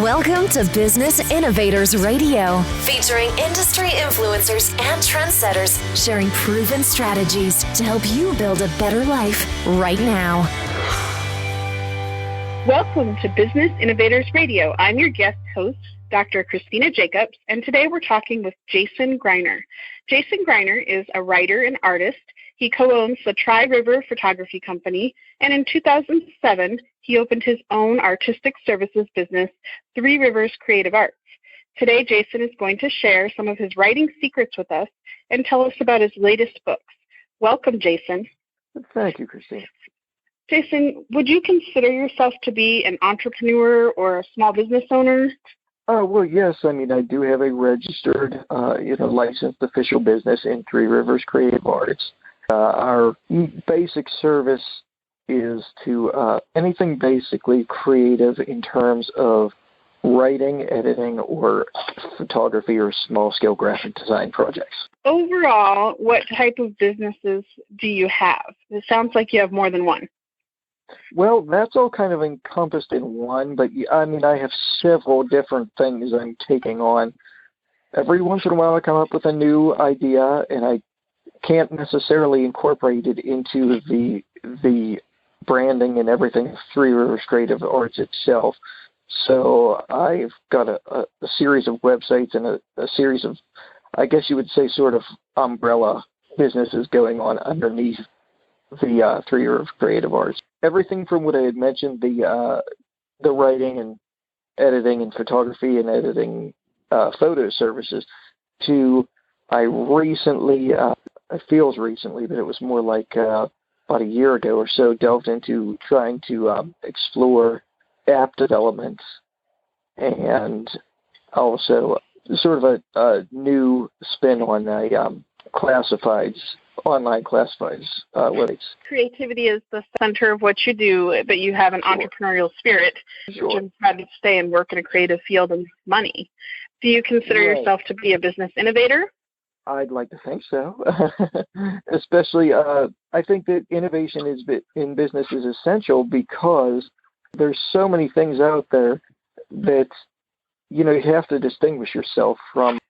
Welcome to Business Innovators Radio, featuring industry influencers and trendsetters sharing proven strategies to help you build a better life right now. Welcome to Business Innovators Radio. I'm your guest host, Dr. Christina Jacobs, and today we're talking with Jason Greiner. Jason Greiner is a writer and artist. He co-owns the TriRiver Photography Company, and in 2007, he opened his own artistic services business, TriRiver Creative Arts. Today, Jason is going to share some of his writing secrets with us and tell us about his latest books. Welcome, Jason. Thank you, Christine. Jason, would you consider yourself to be an entrepreneur or a small business owner? Well, yes. I mean, I do have a registered, licensed official business in TriRiver Creative Arts. Our basic service is to anything basically creative in terms of writing, editing, or photography or small-scale graphic design projects. Overall, what type of businesses do you have? It sounds like you have more than one. Well, that's all kind of encompassed in one, but I mean, I have several different things I'm taking on. Every once in a while I come up with a new idea, and I can't necessarily incorporate it into the branding and everything of TriRiver Creative Arts itself. So I've got a series of websites and a series of, I guess you would say, sort of umbrella businesses going on underneath the TriRiver Creative Arts. Everything from what I had mentioned, the writing and editing and photography and editing photo services, to I recently, it feels recently, but it was more like about a year ago or so, delved into trying to explore app development and also sort of a new spin on online classifieds websites. Creativity is the center of what you do, but you have an entrepreneurial spirit, Sure. which is trying to stay and work in a creative field and make money. Do you consider yourself to be a business innovator? I'd like to think so. Especially, I think that innovation in business is essential because there's so many things out there that, you have to distinguish yourself from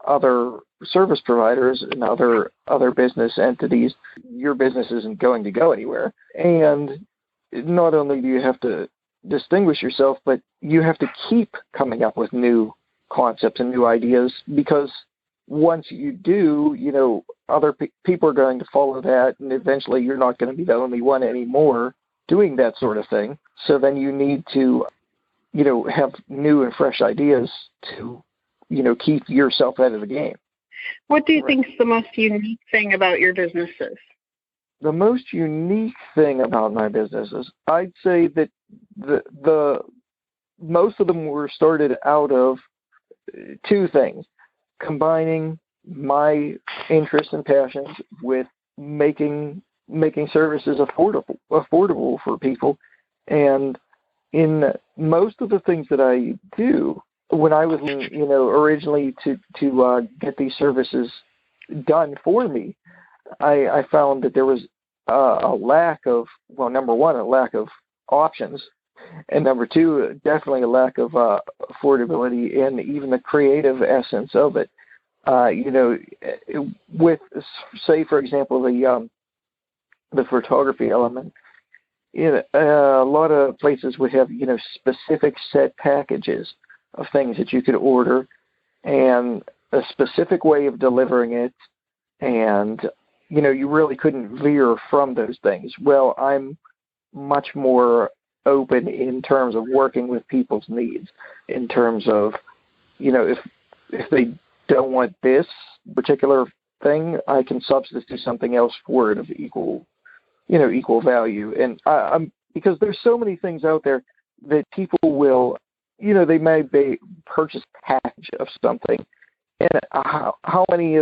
other service providers and other business entities. Your business isn't going to go anywhere. And not only do you have to distinguish yourself, but you have to keep coming up with new concepts and new ideas, because once you do, other people are going to follow that, and eventually you're not going to be the only one anymore doing that sort of thing. So then you need to, have new and fresh ideas to, keep yourself out of the game. What do you think is the most unique thing about your businesses? The most unique thing about my businesses, I'd say that the most of them were started out of two things: combining my interests and passions with making services affordable for people. And in most of the things that I do, when I was, originally to get these services done for me, I found that there was a lack of, well, number one, a lack of options, and number two, definitely a lack of affordability and even the creative essence of it. With, say, for example, the photography element, a lot of places would have, specific set packages of things that you could order and a specific way of delivering it, and you really couldn't veer from those things. Well, I'm much more open in terms of working with people's needs, in terms of, if they don't want this particular thing, I can substitute something else for it of equal value. And because there's so many things out there that people will, they may purchase a package of something, and how many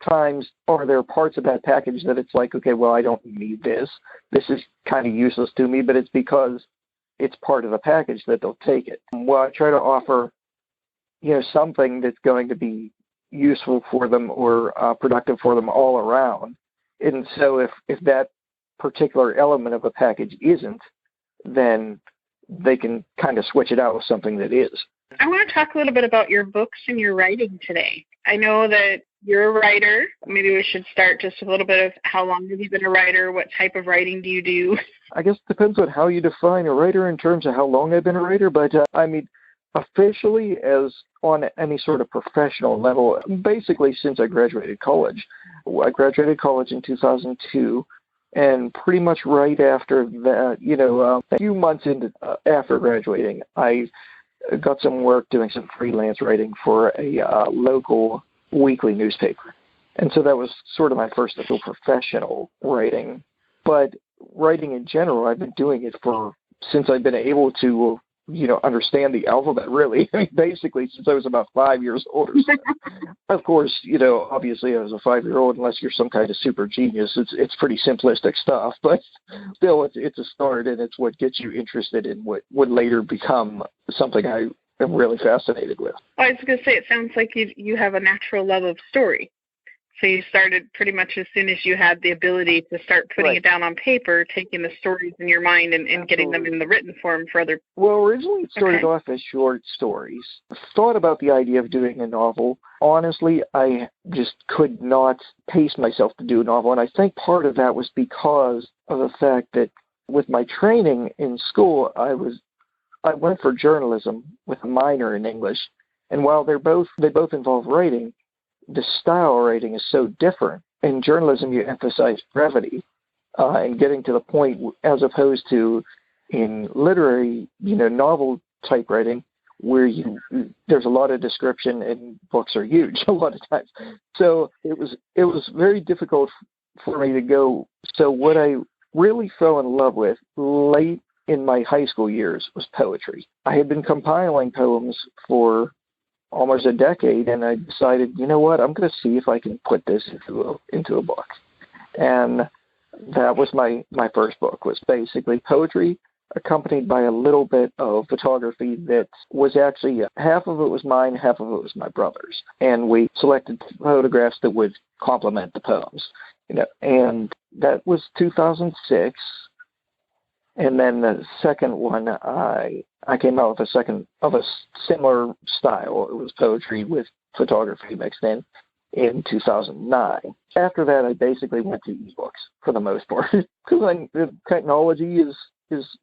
times are there parts of that package that it's like, okay, well, I don't need this. This is kind of useless to me, but it's because it's part of the package that they'll take it. Well, I try to offer, something that's going to be useful for them or productive for them all around. And so if that particular element of a package isn't, then they can kind of switch it out with something that is. I want to talk a little bit about your books and your writing today. I know that you're a writer. Maybe we should start just a little bit of how long have you been a writer? What type of writing do you do? I guess it depends on how you define a writer in terms of how long I've been a writer, but I mean, officially as on any sort of professional level, basically since I graduated college. I graduated college in 2002, and pretty much right after that, a few months after graduating, I got some work doing some freelance writing for a local weekly newspaper. And so that was sort of my first official professional writing. But writing in general, I've been doing it since I've been able to, understand the alphabet, really. I mean, basically, since I was about 5 years old or so. Of course, obviously as a 5-year-old, unless you're some kind of super genius, it's pretty simplistic stuff. But still, it's a start, and it's what gets you interested in what would later become something I am really fascinated with. I was going to say, it sounds like you have a natural love of story. So you started pretty much as soon as you had the ability to start putting it down on paper, taking the stories in your mind and getting them in the written form for other. Well, originally it started off as short stories. I thought about the idea of doing a novel. Honestly, I just could not pace myself to do a novel. And I think part of that was because of the fact that with my training in school, I went for journalism with a minor in English. And while they both involve writing, the style of writing is so different. In journalism, you emphasize brevity and getting to the point, as opposed to in literary, novel type writing, where there's a lot of description and books are huge a lot of times. So it was very difficult for me to go. So what I really fell in love with late in my high school years was poetry. I had been compiling poems for almost a decade, and I decided, you know what, I'm going to see if I can put this into a book. And that was my first book, was basically poetry accompanied by a little bit of photography that was actually, half of it was mine, half of it was my brother's. And we selected photographs that would complement the poems, and that was 2006. And then the second one, I came out with a second of a similar style. It was poetry with photography mixed in 2009. After that, I basically went to ebooks for the most part, because the technology is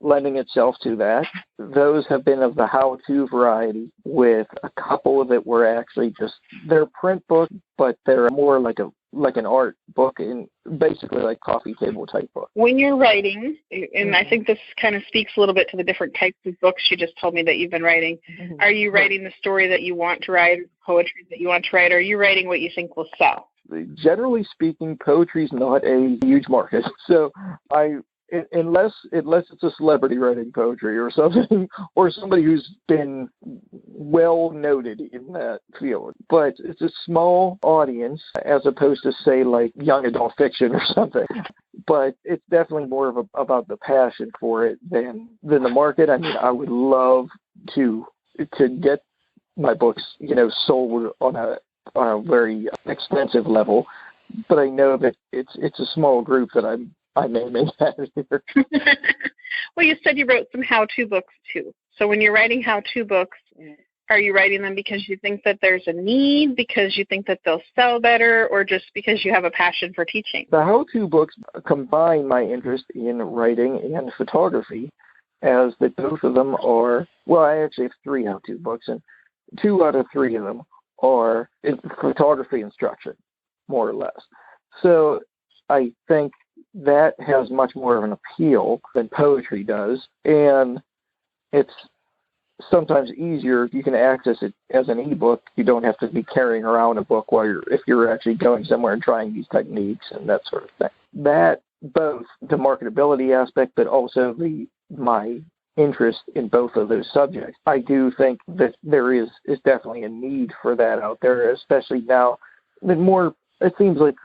lending itself to that. Those have been of the how-to variety, with a couple that were actually they're print books, but they're more like an art book, and basically like coffee table type book. When you're writing, and I think this kind of speaks a little bit to the different types of books you just told me that you've been writing, are you writing the story that you want to write, poetry that you want to write, or are you writing what you think will sell? Generally speaking, poetry is not a huge market. So unless it's a celebrity writing poetry or something, or somebody who's been well noted in that field. But it's a small audience, as opposed to, say, like young adult fiction or something. But it's definitely more about the passion for it than the market. I mean, I would love to get my books, sold on a very expensive level, but I know that it's a small group that I'm aiming at here. Well, you said you wrote some how-to books too. So when you're writing how-to books, are you writing them because you think that there's a need, because you think that they'll sell better, or just because you have a passion for teaching? The how-to books combine my interest in writing and photography, as that both of them are, well, I actually have 3 how-to books, and 2 out of 3 of them are in photography instruction, more or less. So I think that has much more of an appeal than poetry does, and it's sometimes easier. You can access it as an ebook. You don't have to be carrying around a book if you're actually going somewhere and trying these techniques and that sort of thing. That, both the marketability aspect, but also my interest in both of those subjects. I do think that there is definitely a need for that out there, especially now. It seems like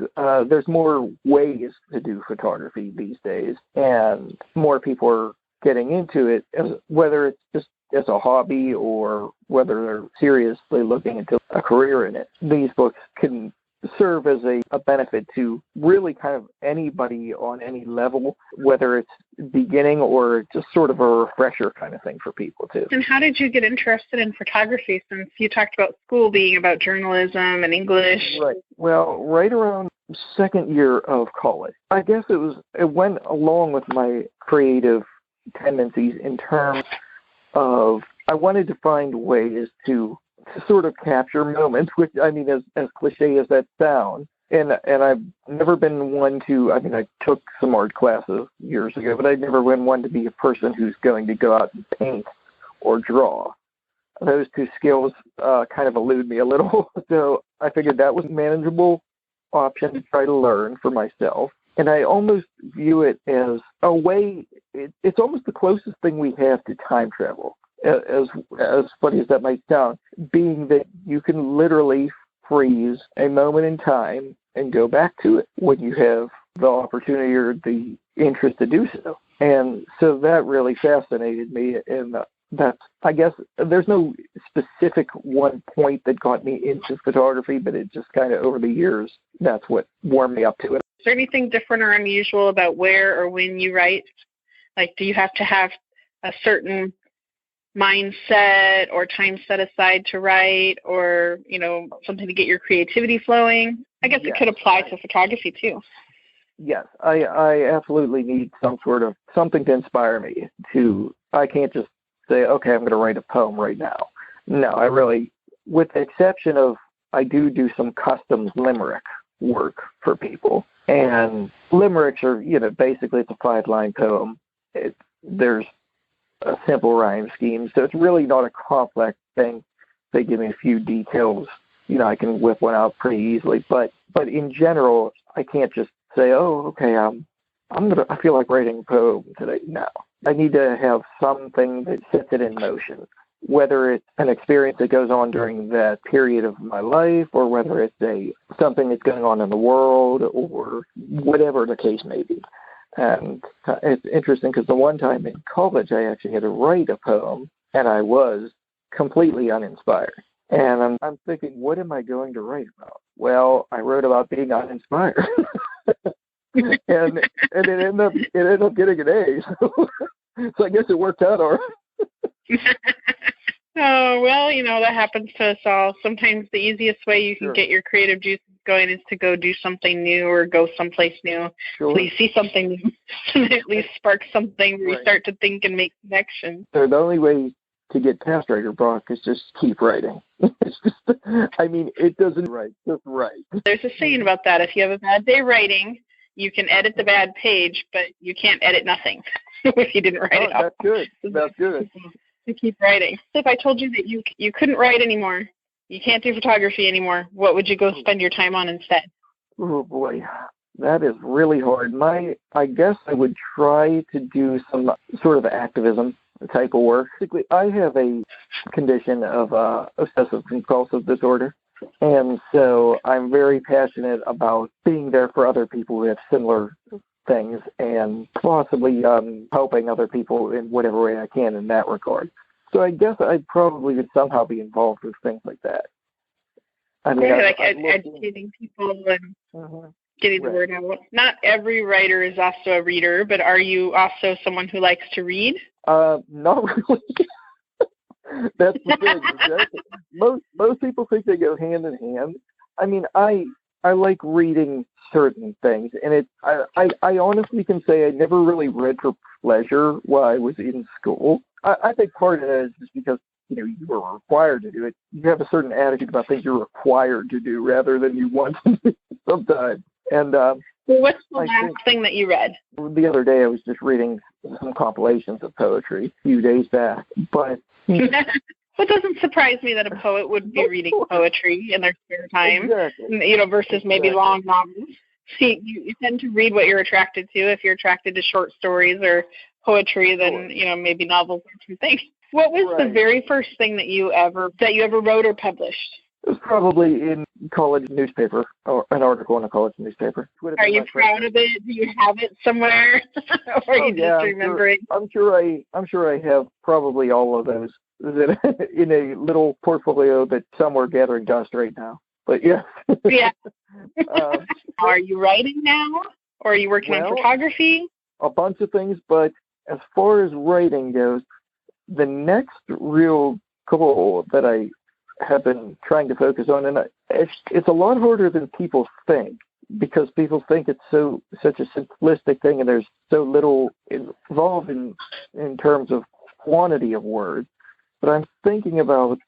there's more ways to do photography these days, and more people are getting into it, whether it's just as a hobby or whether they're seriously looking into a career in it. These books can serve as a benefit to really kind of anybody on any level, whether it's beginning or just sort of a refresher kind of thing for people too. And how did you get interested in photography, since you talked about school being about journalism and English? Right. Well, right around second year of college, I guess it went along with my creative tendencies in terms of I wanted to find ways to sort of capture moments, which, I mean, as cliche as that sounds, and I've never been one to, I mean, I took some art classes years ago, but I've never been one to be a person who's going to go out and paint or draw. Those two skills kind of elude me a little, so I figured that was a manageable option to try to learn for myself. And I almost view it as a way, it's almost the closest thing we have to time travel. As funny as that might sound, being that you can literally freeze a moment in time and go back to it when you have the opportunity or the interest to do so. And so that really fascinated me. And that's, I guess, there's no specific one point that got me into photography, but it just kind of over the years, that's what warmed me up to it. Is there anything different or unusual about where or when you write? Like, do you have to have a certain mindset or time set aside to write, or, you know, something to get your creativity flowing? I guess it could apply to photography too. Yes, I absolutely need some sort of something to inspire me to, I can't just say, okay, I'm going to write a poem right now. No, I really, with the exception of, I do some custom limerick work for people. And limericks are, you know, basically it's a 5-line poem. There's a simple rhyme scheme, so it's really not a complex thing. They give me a few details, you know, I can whip one out pretty easily. But in general, I can't just say, oh, okay, I feel like writing a poem today. No, I need to have something that sets it in motion, whether it's an experience that goes on during that period of my life, or whether it's something that's going on in the world, or whatever the case may be. And it's interesting because the one time in college, I actually had to write a poem, and I was completely uninspired. And I'm thinking, what am I going to write about? Well, I wrote about being uninspired. and it ended up getting an A. So I guess it worked out all right. Oh, well, you know, that happens to us all. Sometimes the easiest way you can get your creative juices going is to go do something new or go someplace new. Sure. Please see something new and at least spark something where you start to think and make connections. So the only way to get past writer block is just keep writing. It's just, I mean, it doesn't write, just write. There's a saying about that. If you have a bad day writing, you can edit the bad page, but you can't edit nothing if you didn't write it out. That's good. That's good. To keep writing. So if I told you that you couldn't write anymore, you can't do photography anymore, what would you go spend your time on instead? Oh boy, that is really hard. I guess I would try to do some sort of activism type of work. Basically, I have a condition of obsessive compulsive disorder, and so I'm very passionate about being there for other people who have similar things, and possibly helping other people in whatever way I can in that regard. So I guess I probably would somehow be involved with things like that. I mean, educating people and getting the word out. Not every writer is also a reader, but are you also someone who likes to read? Not really. That's the thing. Exactly. Most people think they go hand in hand. I mean, I like reading certain things, and I honestly can say I never really read for pleasure while I was in school. I think part of that is just because, you know, you were required to do it. You have a certain attitude about things you're required to do rather than you want to do sometimes. And well, what's the last thing that you read? The other day I was just reading some compilations of poetry a few days back, but it doesn't surprise me that a poet would be reading poetry in their spare time, you know, versus maybe long novels. See, you tend to read what you're attracted to. If you're attracted to short stories or poetry, then, you know, maybe novels are two things. What was the very first thing that you ever wrote or published? It was probably in college newspaper, or an article in a college newspaper. Are you proud of it? Do you have it somewhere? Or are you just remembering? I'm sure I have probably all of those in a little portfolio that's somewhere gathering dust right now. But yeah. Yeah. Are you writing now, or are you working on photography? A bunch of things, but as far as writing goes, the next real goal that I have been trying to focus on, and it's a lot harder than people think, because people think it's such a simplistic thing, and there's so little involved in terms of quantity of words. But I'm thinking about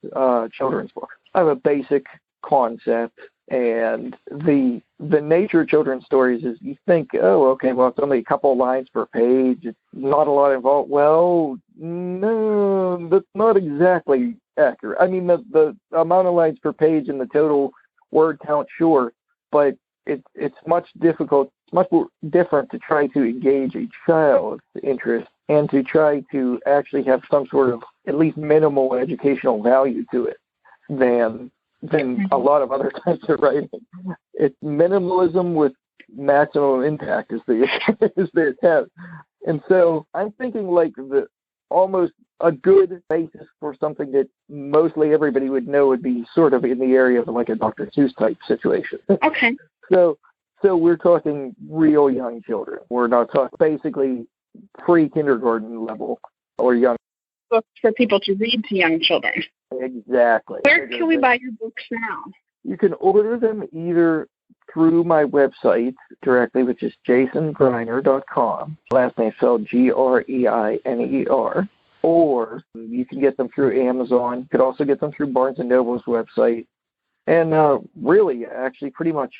children's books. I have a basic concept, and the nature of children's stories is you think, oh, okay, well, it's only a couple of lines per page. It's not a lot involved. Well, no, that's not exactly accurate. I mean, the amount of lines per page and the total word count, sure, but it's much more different to try to engage a child's interest and to try to actually have some sort of at least minimal educational value to it than a lot of other types of writing. It's minimalism with maximum impact is the attempt. And so I'm thinking like almost a good basis for something that mostly everybody would know would be sort of in the area of like a Dr. Seuss type situation. Okay. So we're talking real young children. We're not talking basically pre-kindergarten level or young. Books for people to read to young children. Exactly. Where can we buy your books now? You can order them either through my website directly, which is jasongreiner.com. Last name spelled Greiner, or you can get them through Amazon. You could also get them through Barnes & Noble's website. And really, actually, pretty much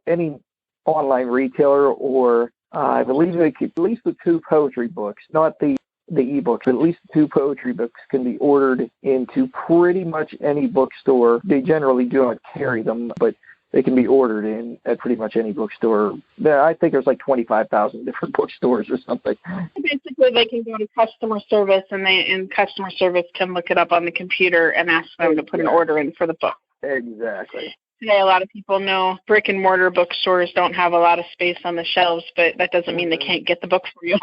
any online retailer, or I believe they keep at least the 2 poetry books, not the ebooks, but at least the 2 poetry books can be ordered into pretty much any bookstore. They generally do not carry them, but they can be ordered in at pretty much any bookstore. I think there's like 25,000 different bookstores or something. Basically, they can go to customer service, and customer service can look it up on the computer and ask them to put an order in for the book. Exactly. Today, a lot of people know brick and mortar bookstores don't have a lot of space on the shelves, but that doesn't mean they can't get the book for you.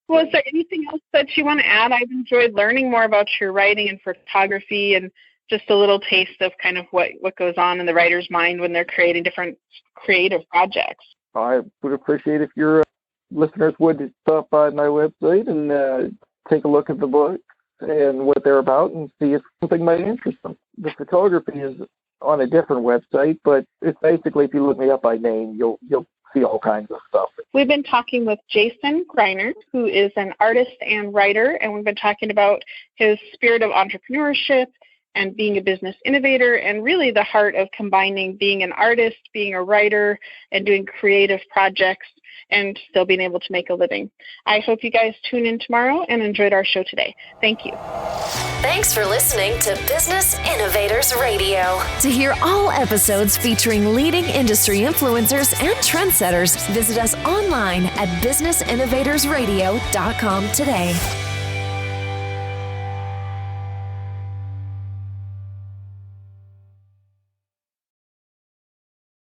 Well, is there anything else that you want to add? I've enjoyed learning more about your writing and photography, and just a little taste of kind of what goes on in the writer's mind when they're creating different creative projects. I would appreciate if your listeners would stop by my website and take a look at the book and what they're about and see if something might interest them. The photography is on a different website, but it's basically, if you look me up by name, you'll see all kinds of stuff. We've been talking with Jason Greiner, who is an artist and writer, and we've been talking about his spirit of entrepreneurship and being a business innovator, and really the heart of combining being an artist, being a writer, and doing creative projects, and still being able to make a living. I hope you guys tune in tomorrow and enjoyed our show today. Thank you. Thanks for listening to Business Innovators Radio. To hear all episodes featuring leading industry influencers and trendsetters, visit us online at businessinnovatorsradio.com today.